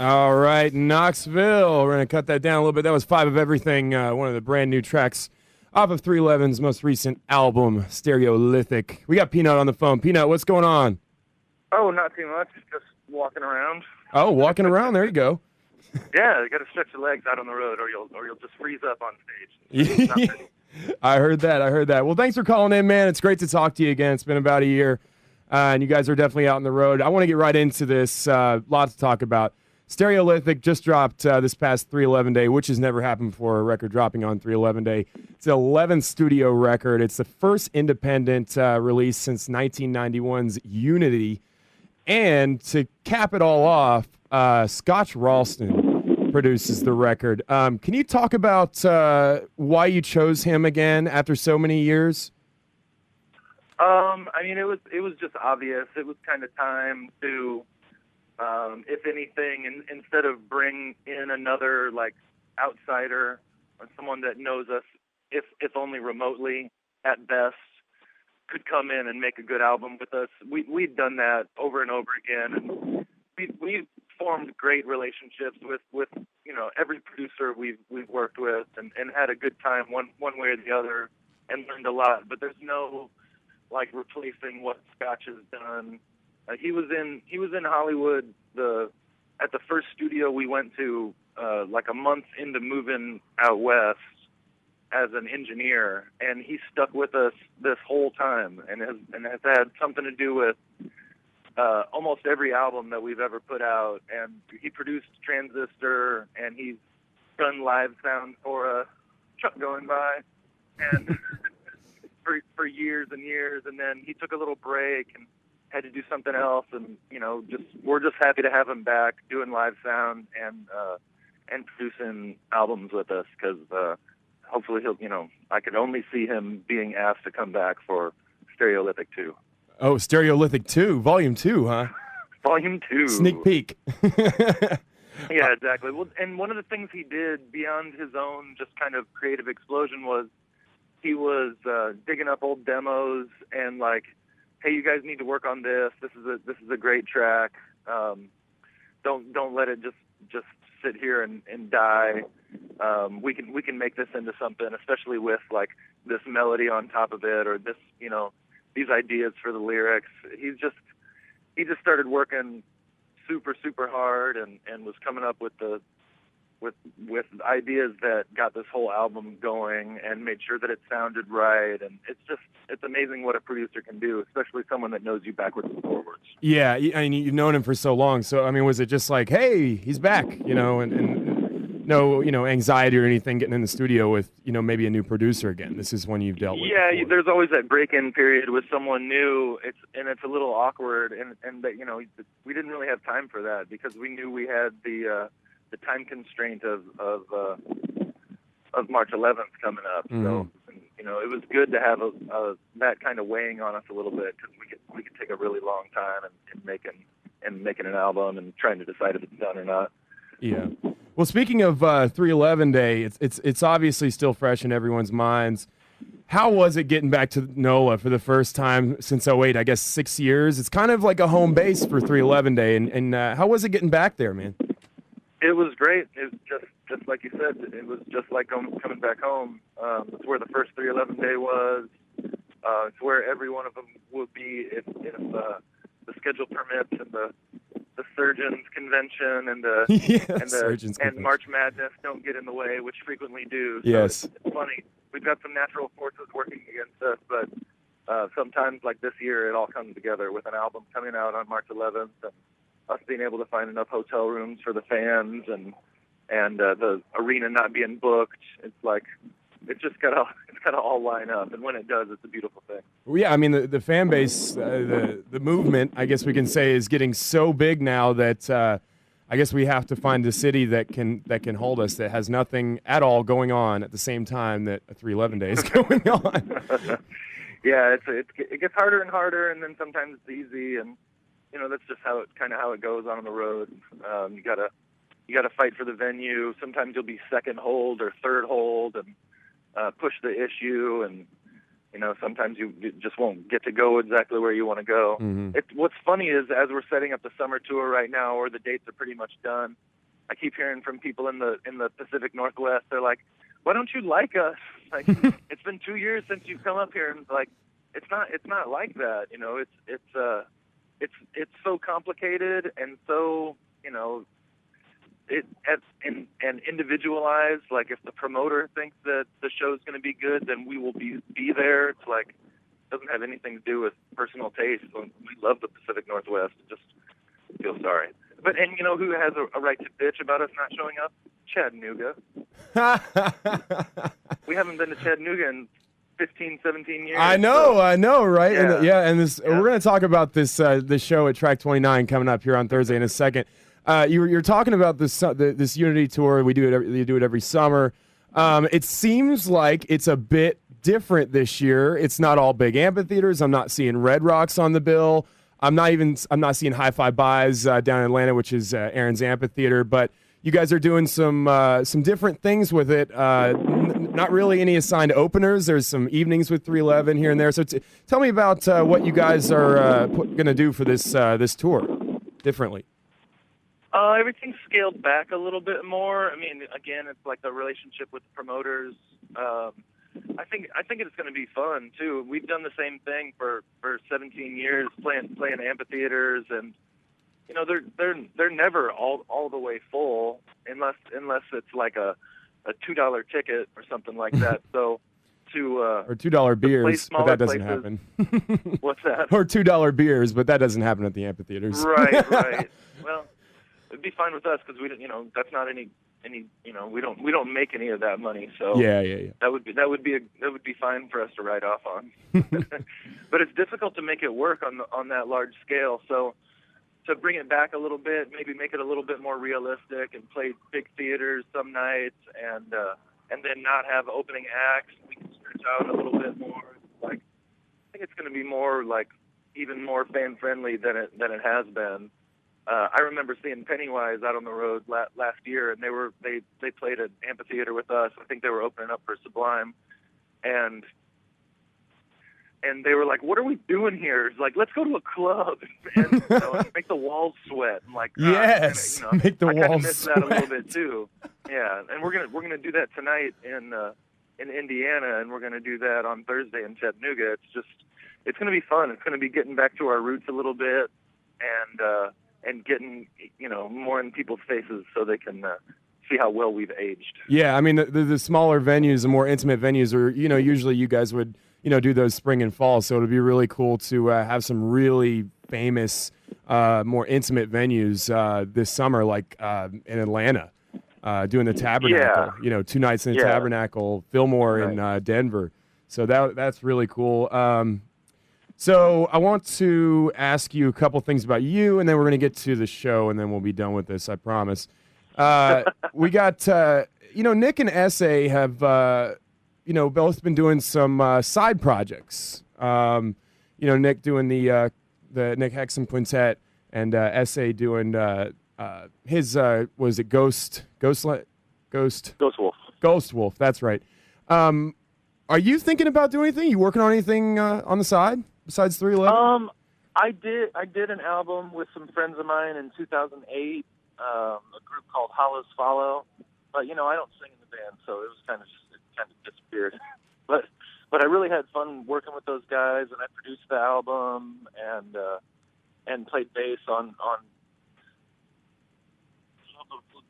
All right, Knoxville. We're going to cut that down a little bit. That was Five of Everything, one of the brand new tracks off of 311's most recent album, Stereolithic. We got Peanut on the phone. Peanut, what's going on? Oh, not too much. Just walking around. Oh, walking around. There you go. Yeah, you got to stretch your legs out on the road, or you'll just freeze up on stage. I heard that. Well, thanks for calling in, man. It's great to talk to you again. It's been about a year, and you guys are definitely out on the road. I want to get right into this. Lots to talk about. Stereolithic just dropped this past 311 Day, which has never happened before, a record dropping on 311 Day. It's the 11th studio record. It's the first independent release since 1991's Unity. And to cap it all off, Scotch Ralston produces the record. Can you talk about why you chose him again after so many years? I mean, it was just obvious. It was kind of time to, if anything, instead of bring in another like outsider or someone that knows us, if only remotely at best, could come in and make a good album with us. We'd done that over and over again, and we formed great relationships with every producer we've worked with, and had a good time one way or the other, and learned a lot. But there's no like replacing what Scotch has done. He was in Hollywood at the first studio we went to like a month into moving out west as an engineer, and he stuck with us this whole time, and has had something to do with almost every album that we've ever put out. And he produced Transistor, and he's done live sound for a truck going by, and for years and years. And then he took a little break and had to do something else, and we're just happy to have him back doing live sound and producing albums with us, because hopefully I could only see him being asked to come back for Stereolithic 2. Oh, Stereolithic 2, Volume 2, huh? Volume 2. Sneak peek. Yeah, exactly. Well, and one of the things he did beyond his own just kind of creative explosion was he was digging up old demos and like, hey, you guys need to work on this. This is a great track. Don't let it just sit here and die. We can make this into something, especially with like this melody on top of it, or this these ideas for the lyrics. He just started working super hard and was coming up with ideas that got this whole album going and made sure that it sounded right. And it's amazing what a producer can do, especially someone that knows you backwards and forwards. Yeah, I mean, you've known him for so long. So, I mean, was it just like, hey, he's back, and no, anxiety or anything getting in the studio with, maybe a new producer again? This is one you've dealt with. Yeah, before. There's always that break-in period with someone new. It's a little awkward, and that we didn't really have time for that, because we knew we had the time constraint of March 11th coming up. Mm-hmm. So it was good to have that kind of weighing on us a little bit, because we could take a really long time in making an album and trying to decide if it's done or not. Yeah. Well, speaking of 311 Day, it's obviously still fresh in everyone's minds. How was it getting back to NOLA for the first time since '08? I guess 6 years. It's kind of like a home base for 311 Day. And how was it getting back there, man? It was great. It was just like you said. It was just like coming back home. It's where the first 311 Day was. It's where every one of them would be if the schedule permits, and the Surgeons Convention and the March Madness don't get in the way, which frequently do. So yes. It's funny. We've got some natural forces working against us, but sometimes, like this year, it all comes together with an album coming out on March 11th, and us being able to find enough hotel rooms for the fans, and the arena not being booked. It's like it's gotta all line up, and when it does, it's a beautiful thing. Well, yeah, I mean the fan base, the movement, I guess we can say, is getting so big now that I guess we have to find a city that can hold us, that has nothing at all going on at the same time that a 311 Day is going on. Yeah, it gets harder and harder, and then sometimes it's easy, and that's just how it goes on the road. You gotta fight for the venue. Sometimes you'll be second hold or third hold, and push the issue, and sometimes you just won't get to go exactly where you want to go. Mm-hmm. What's funny is as we're setting up the summer tour right now, or the dates are pretty much done, I keep hearing from people in the Pacific Northwest. They're like, "Why don't you like us? Like, it's been 2 years since you've come up here." And like, it's not like that. It's so complicated and so and individualized. Like, if the promoter thinks that the show's going to be good, then we will be there. It's like, it doesn't have anything to do with personal taste. We love the Pacific Northwest. Just feel sorry. But who has a right to bitch about us not showing up? Chattanooga. We haven't been to Chattanooga in 15, 17 years. I know, right? Yeah. And we're going to talk about this show at Track 29 coming up here on Thursday in a second. You're talking about this Unity tour. You do it every summer. It seems like it's a bit different this year. It's not all big amphitheaters. I'm not seeing Red Rocks on the bill. I'm not seeing Hi-Fi Buys down in Atlanta, which is Aaron's amphitheater. But you guys are doing some different things with it. Not really any assigned openers. There's some evenings with 311 here and there. So tell me about what you guys are going to do for this tour differently. Everything's scaled back a little bit more. I mean, again, it's like the relationship with the promoters. I think it's going to be fun too. We've done the same thing for 17 years, playing amphitheaters, and they're never all the way full unless it's like a $2 ticket or something like that. So or $2 beers, but that doesn't places, happen. What's that? Or $2 beers, but that doesn't happen at the amphitheaters. Right. Well, it'd be fine with us because we don't. That's not any. We don't make any of that money. So yeah. That would be fine for us to write off on. But it's difficult to make it work on that large scale. So to bring it back a little bit, maybe make it a little bit more realistic and play big theaters some nights, and then not have opening acts. We can stretch out a little bit more. Like, I think it's going to be more like even more fan friendly than it has been. I remember seeing Pennywise out on the road last year, and they played an amphitheater with us. I think they were opening up for Sublime, and they were like, "What are we doing here?" It's like, "Let's go to a club and make the walls sweat." I'm like, yes, make the walls I kind of miss sweat. that a little bit too. Yeah, and we're gonna do that tonight in Indiana, and we're gonna do that on Thursday in Chattanooga. It's gonna be fun. It's gonna be getting back to our roots a little bit, and getting more in people's faces so they can see how well we've aged. Yeah, I mean the smaller venues, the more intimate venues, are usually you guys would do those spring and fall. So it'd be really cool to have some really famous, more intimate venues this summer, like in Atlanta, doing the Tabernacle. Yeah. 2 nights in the Tabernacle, Fillmore in Denver. So that's really cool. So I want to ask you a couple things about you, and then we're going to get to the show, and then we'll be done with this, I promise. We got, Nick and Essay have, both been doing some side projects. Nick doing the Nick Hexum Quintet, and Essay doing his, was it Ghost Wolf. Ghost Wolf, that's right. Are you thinking about doing anything? You working on anything on the side besides 311? I did an album with some friends of mine in 2008, a group called Hollows Follow. But I don't sing in the band, so it kind of disappeared. But I really had fun working with those guys, and I produced the album and played bass on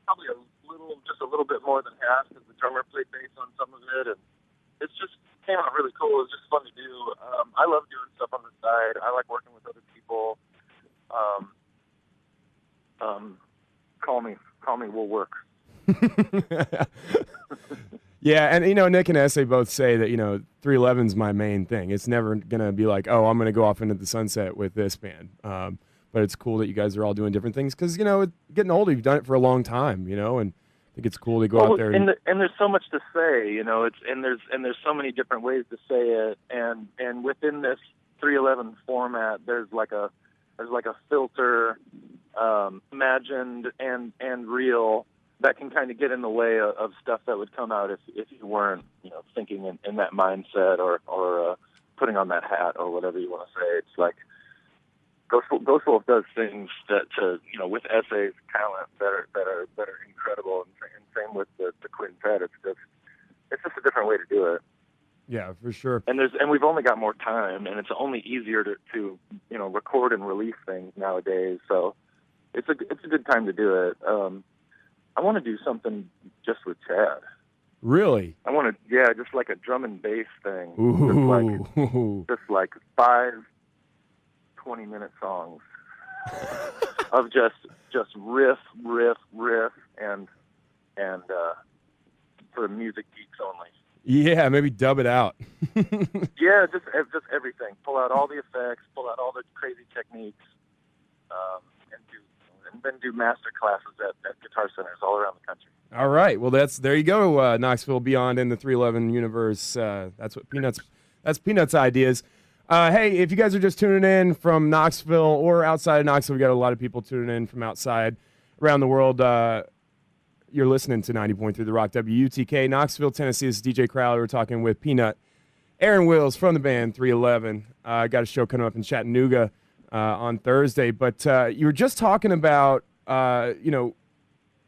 probably just a little bit more than half, because the drummer played bass on some of it, and it's just came out really cool. It was just fun to do. I love doing stuff on the side. I like working with other people. Call me, we'll work. Yeah, and Nick and Essay both say that 311's my main thing. It's never gonna be like, oh, I'm gonna go off into the sunset with this band. But it's cool that you guys are all doing different things, because getting older, you've done it for a long time, and I think it's cool to go out there. And there's so much to say, there's so many different ways to say it, and within this 311 format, there's like a filter, imagined and real, that can kind of get in the way of stuff that would come out if you weren't thinking in that mindset or putting on that hat or whatever you want to say. It's like Ghost Wolf does things that with Essay's talent that are incredible, and same with the quintet. It's just a different way to do it. Yeah, for sure. And we've only got more time, and it's only easier to record and release things nowadays. So it's a good time to do it. I want to do something just with Chad. Really? I want to, just like a drum and bass thing. Ooh. Just like 5 20-minute songs of just riff, and for music geeks only. Yeah, maybe dub it out. Yeah, just everything. Pull out all the effects, pull out all the crazy techniques, and then do master classes at guitar centers all around the country. All right. Well, there you go. Knoxville Beyond in the 311 universe. That's Peanuts ideas. Hey, if you guys are just tuning in from Knoxville or outside of Knoxville, we got a lot of people tuning in from outside around the world. You're listening to 90.3 The Rock WUTK, Knoxville, Tennessee. This is DJ Crowley. We're talking with Peanut, Aaron Wills from the band 311. Got a show coming up in Chattanooga on Thursday. But you were just talking about,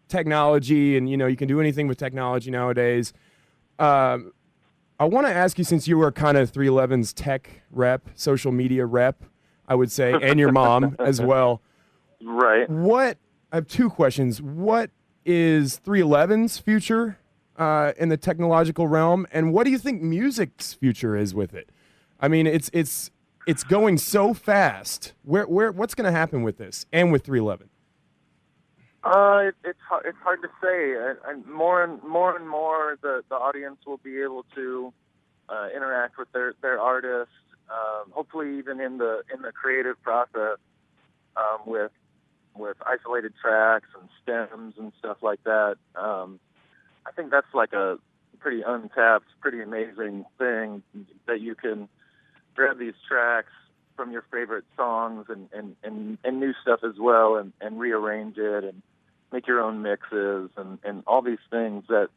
technology, and, you can do anything with technology nowadays. I want to ask you, since you were kind of 311's tech rep, social media rep, I would say, and your mom as well. Right. I have 2 questions. What is 311's future in the technological realm, and what do you think music's future is with it? I mean, it's going so fast. What's going to happen with this and with 311? It's hard to say. And more and more, the audience will be able to interact with their artists. Hopefully, even in the creative process, with isolated tracks and stems and stuff like that. I think that's like a pretty untapped, pretty amazing thing, that you can grab these tracks from your favorite songs and new stuff as well, and rearrange it and make your own mixes and all these things that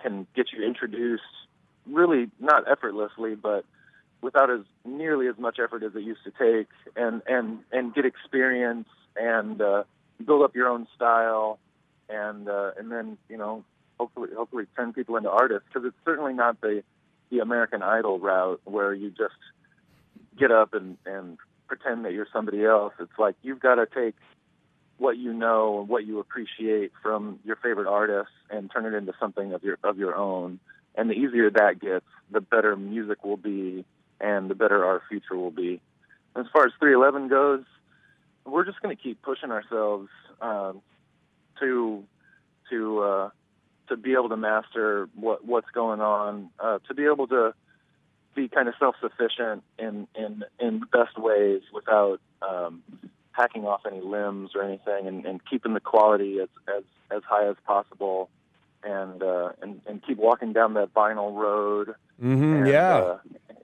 can get you introduced, really not effortlessly, but without nearly as much effort as it used to take, and get experience and build up your own style, and then hopefully turn people into artists, because it's certainly not the American Idol route where you just get up and pretend that you're somebody else. It's like you've got to take what you know and what you appreciate from your favorite artists and turn it into something of your own. And the easier that gets, the better music will be, and the better our future will be. As far as 311 goes, we're just going to keep pushing ourselves to be able to master what's going on, to be able to be kind of self-sufficient in the best ways without hacking off any limbs or anything, and keeping the quality as high as possible, and keep walking down that vinyl road. Mm-hmm,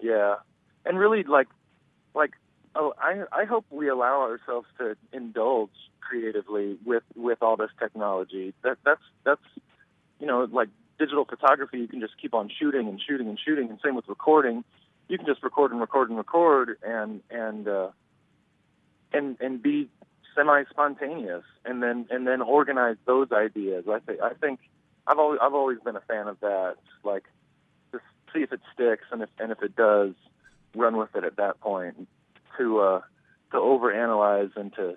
yeah. And really, I hope we allow ourselves to indulge creatively with all this technology. That's like digital photography. You can just keep on shooting and shooting and shooting, and same with recording. You can just record and record and record, and be semi-spontaneous, and then organize those ideas. I think I've always been a fan of that. Like, just see if it sticks, and if it does, run with it at that point. To overanalyze and to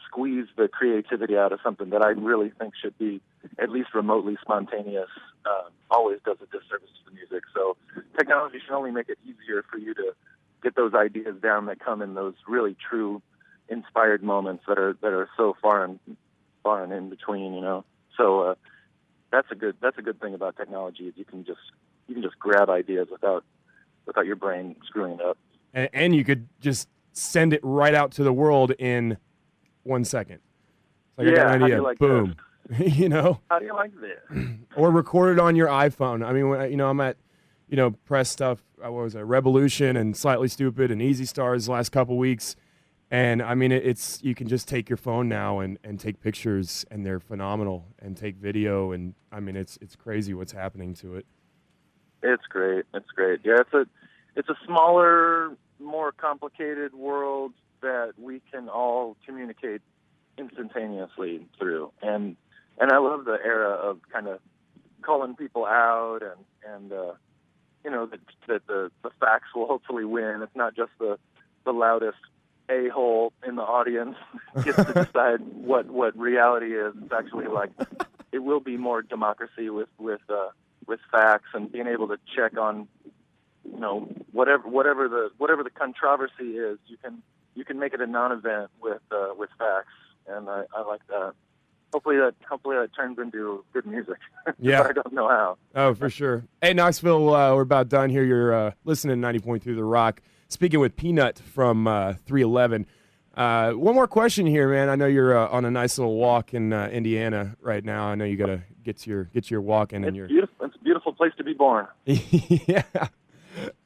squeeze the creativity out of something that I really think should be at least remotely spontaneous always does a disservice to the music. So technology should only make it easier for you to get those ideas down that come in those really true inspired moments that are so far and in between, So that's a good thing about technology, is you can just grab ideas without your brain screwing it up. And you could just send it right out to the world in 1 second. Like, I got an idea. Like boom. How do you like this? Or record it on your iPhone. I mean, when, I'm at, press stuff. What was it? Revolution and Slightly Stupid and Easy Stars the last couple weeks. And I mean, it's you can just take your phone now and take pictures, and they're phenomenal, and take video. And I mean, it's crazy what's happening to it. It's great. Yeah, it's a smaller, more complicated world that we can all communicate instantaneously through. And I love the era of kind of calling people out and you know, that the facts will hopefully win. It's not just the loudest a-hole in the audience gets to decide what reality is. It's actually like it will be more democracy with facts and being able to check on, you know, whatever the controversy is. You can make it a non-event with facts, and I like that. Hopefully that turns into good music. Yeah. I don't know how. Oh, for sure. Hey, Knoxville, we're about done here. You're listening to 90.3 The Rock. Speaking with Peanut from 311. One more question here, man. I know you're on a nice little walk in Indiana right now. I know you got to get to your walk in. Beautiful. It's a beautiful place to be born. Yeah.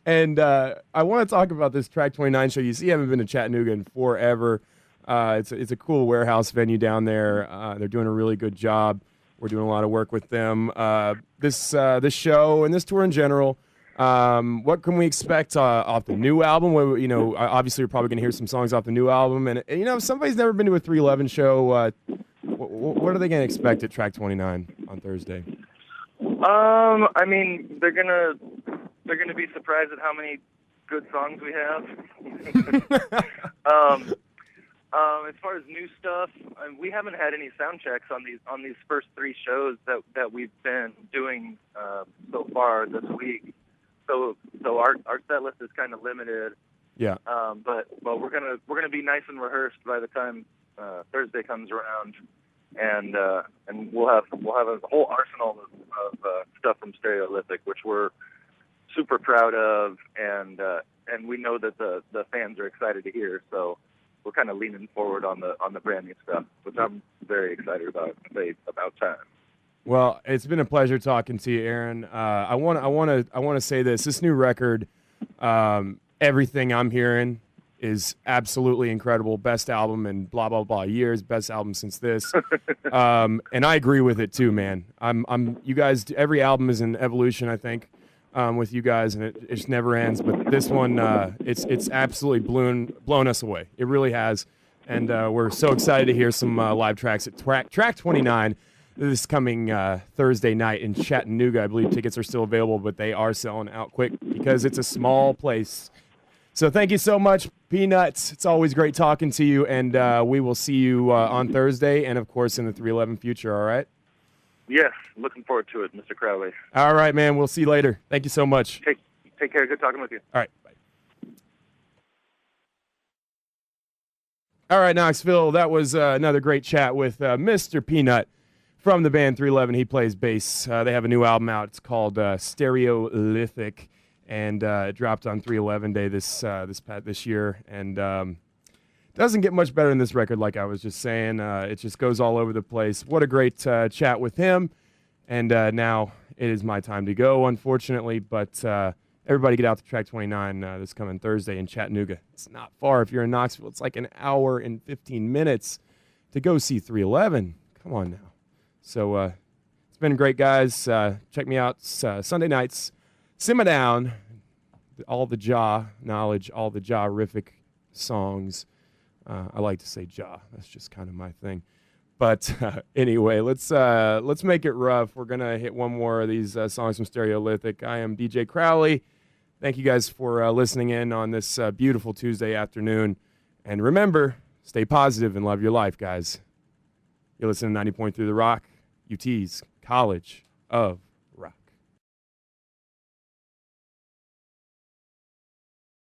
And I want to talk about this Track 29 show. You see, I haven't been to Chattanooga in forever. It's a cool warehouse venue down there. They're doing a really good job. We're doing a lot of work with them. This show and this tour in general. What can we expect off the new album? You know, obviously we're probably going to hear some songs off the new album. And you know, if somebody's never been to a 311 show, what are they going to expect at Track 29 on Thursday? I mean, they're gonna be surprised at how many good songs we have. As far as new stuff, we haven't had any sound checks on these first three shows that we've been doing so far this week. So our set list is kind of limited. Yeah. But we're gonna be nice and rehearsed by the time Thursday comes around, and we'll have a whole arsenal of stuff from Stereolithic, which we're super proud of, and we know that the fans are excited to hear. So we're kind of leaning forward on the brand new stuff, which I'm very excited about. About time. Well, it's been a pleasure talking to you, Aaron. I want to say this new record, everything I'm hearing is absolutely incredible. Best album in blah blah blah years. Best album since this, and I agree with it too, man. You guys. Every album is an evolution, I think, with you guys, and it just never ends. But this one, it's absolutely blown us away. It really has, and we're so excited to hear some live tracks at Track 29. This coming Thursday night in Chattanooga. I believe tickets are still available, but they are selling out quick because it's a small place. So thank you so much, Peanuts. It's always great talking to you, and we will see you on Thursday and, of course, in the 311 future, all right? Yes, looking forward to it, Mr. Crowley. All right, man. We'll see you later. Thank you so much. Take care. Good talking with you. All right. Bye. All right, Knoxville. That was another great chat with Mr. Peanut from the band 311. He plays bass. They have a new album out. It's called Stereolithic, and it dropped on 311 Day this year. And doesn't get much better than this record, like I was just saying. It just goes all over the place. What a great chat with him. And now it is my time to go, unfortunately. But everybody get out to Track 29 this coming Thursday in Chattanooga. It's not far if you're in Knoxville. It's like an hour and 15 minutes to go see 311. Come on now. So it's been great, guys. Check me out Sunday nights. Simmer Down. All the Jah knowledge, all the Jah-rific songs. I like to say Jah. That's just kind of my thing. But anyway, let's make it rough. We're going to hit one more of these songs from Stereolithic. I am DJ Crowley. Thank you guys for listening in on this beautiful Tuesday afternoon. And remember, stay positive and love your life, guys. You're listening to 90.3 The Rock, UT's College of